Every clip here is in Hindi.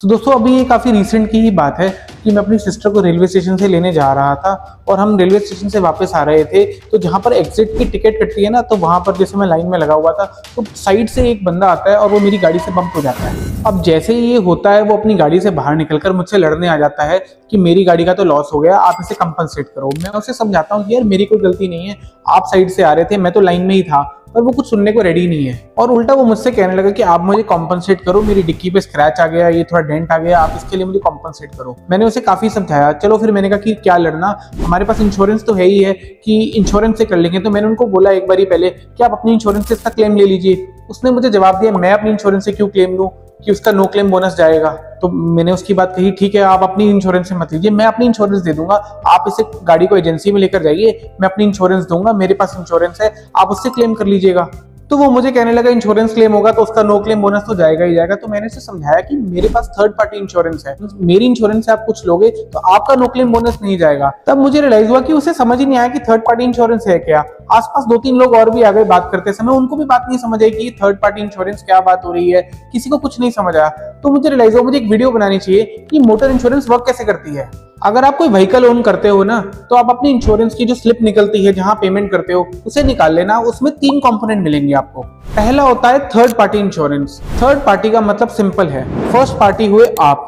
तो दोस्तों अभी ये काफ़ी रिसेंट की ही बात है कि मैं अपनी सिस्टर को रेलवे स्टेशन से लेने जा रहा था और हम रेलवे स्टेशन से वापस आ रहे थे। तो जहाँ पर एग्जिट की टिकट कटती है ना, तो वहाँ पर जैसे मैं लाइन में लगा हुआ था तो साइड से एक बंदा आता है और वो मेरी गाड़ी से बम्प हो जाता है। अब जैसे ही ये होता है वो अपनी गाड़ी से बाहर निकलकर मुझसे लड़ने आ जाता है कि मेरी गाड़ी का तो लॉस हो गया, आप इसे कंपनसेट करो। मैं उसे समझाता हूँ कि यार मेरी कोई गलती नहीं है, आप साइड से आ रहे थे, मैं तो लाइन में ही था। पर वो कुछ सुनने को रेडी नहीं है और उल्टा वो मुझसे कहने लगा कि आप मुझे कॉम्पनसेट करो, मेरी डिक्की पे स्क्रैच आ गया, ये थोड़ा डेंट आ गया, आप इसके लिए मुझे कॉम्पनसेट करो। मैंने उसे काफी समझाया। चलो फिर मैंने कहा कि क्या लड़ना, हमारे पास इंश्योरेंस तो है ही है कि इंश्योरेंस से कर लेंगे। तो मैंने उनको बोला एक बार ही पहले कि आप अपनी इंश्योरेंस से इसका क्लेम ले लीजिए। उसने मुझे जवाब दिया मैं अपनी इंश्योरेंस से क्यों क्लेम लूं कि उसका नो क्लेम बोनस जाएगा। तो मैंने उसकी बात कही, ठीक है आप अपनी इंश्योरेंस से मत लीजिए, मैं अपनी इंश्योरेंस दे दूंगा, आप इसे गाड़ी को एजेंसी में लेकर जाइए, मैं अपनी इंश्योरेंस दूंगा, मेरे पास इंश्योरेंस है, आप उससे क्लेम कर लीजिएगा। तो वो मुझे कहने लगा इंश्योरेंस क्लेम होगा तो उसका नो क्लेम बोनस तो जाएगा ही जाएगा। तो मैंने उसे समझाया कि मेरे पास थर्ड पार्टी इंश्योरेंस है, मेरी इंश्योरेंस से आप कुछ लोगे तो आपका नो क्लेम बोनस नहीं जाएगा। तब मुझे रियलाइज हुआ कि उसे समझ ही नहीं आया कि थर्ड पार्टी इंश्योरेंस है क्या। आसपास 2-3 लोग और भी आ गए बात करते समय, उनको भी बात नहीं समझ आई कि थर्ड पार्टी इंश्योरेंस क्या बात हो रही है, किसी को कुछ नहीं समझ आया। तो मुझे रियलाइज हुआ मुझे एक वीडियो बनानी चाहिए कि मोटर इंश्योरेंस वर्क कैसे करती है। अगर आप कोई व्हीकल ओन करते हो ना, तो आप अपनी इंश्योरेंस की जो स्लिप निकलती है जहां पेमेंट करते हो उसे निकाल लेना। उसमें 3 कंपोनेंट मिलेंगे आपको। पहला होता है third party insurance. Third party का मतलब सिंपल है, फर्स्ट पार्टी हुए आप,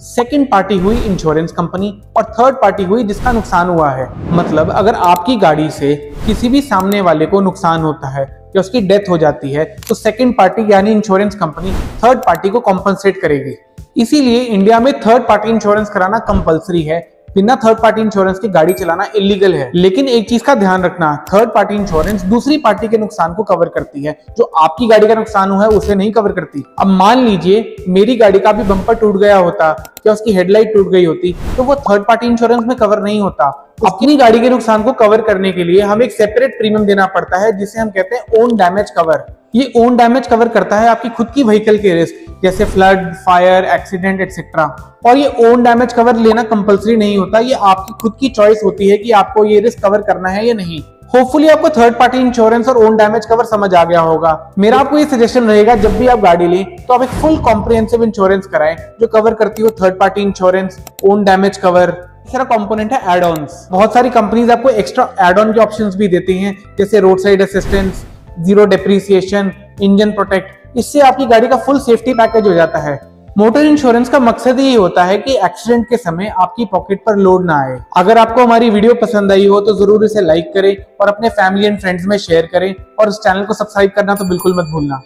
सेकंड पार्टी हुई इंश्योरेंस कंपनी और थर्ड पार्टी हुई जिसका नुकसान हुआ है। मतलब अगर आपकी गाड़ी से किसी भी सामने वाले को नुकसान होता है या उसकी डेथ हो जाती है तो सेकंड पार्टी यानी इंश्योरेंस कंपनी थर्ड पार्टी को कॉम्पनसेट करेगी। इसीलिए इंडिया में थर्ड पार्टी इंश्योरेंस कराना कंपलसरी है। बिना थर्ड पार्टी इंश्योरेंस की गाड़ी चलाना इलीगल है। लेकिन एक चीज का ध्यान रखना, थर्ड पार्टी इंश्योरेंस दूसरी पार्टी के नुकसान को कवर करती है, जो आपकी गाड़ी का नुकसान हुआ है उसे नहीं कवर करती। अब मान लीजिए मेरी गाड़ी का भी बम्पर टूट गया होता या उसकी हेडलाइट टूट गई होती तो वो थर्ड पार्टी इंश्योरेंस में कवर नहीं होता। अपनी गाड़ी के नुकसान को कवर करने के लिए हमें एक सेपरेट प्रीमियम देना पड़ता है जिसे हम कहते हैं ओन डैमेज कवर। ये ओन डैमेज कवर करता है आपकी खुद की व्हीकल के रिस्क जैसे फ्लड, फायर, एक्सीडेंट एटसेट्रा। और ये ओन डैमेज कवर लेना कंपलसरी नहीं होता, ये आपकी खुद की चॉइस होती है कि आपको ये रिस्क कवर करना है या नहीं। होपफुली आपको थर्ड पार्टी इंश्योरेंस और ओन डैमेज कवर समझ आ गया होगा। मेरा आपको ये सजेशन रहेगा जब भी आप गाड़ी लें तो आप एक फुल कॉम्प्रिहेंसिव इंश्योरेंस कराएं जो कवर करती हो third party insurance, own damage cover. तीसरा कंपोनेंट है एड ऑन्स। बहुत सारी कंपनीज आपको एक्स्ट्रा एड ऑन के ऑप्शंस भी देती हैं जैसे road side assistance, zero depreciation, engine protect. इससे आपकी गाड़ी का फुल सेफ्टी पैकेज हो जाता है। मोटर इंश्योरेंस का मकसद ही होता है कि एक्सीडेंट के समय आपकी पॉकेट पर लोड ना आए। अगर आपको हमारी वीडियो पसंद आई हो तो जरूर इसे लाइक करें और अपने फैमिली एंड फ्रेंड्स में शेयर करें और इस चैनल को सब्सक्राइब करना तो बिल्कुल मत भूलना।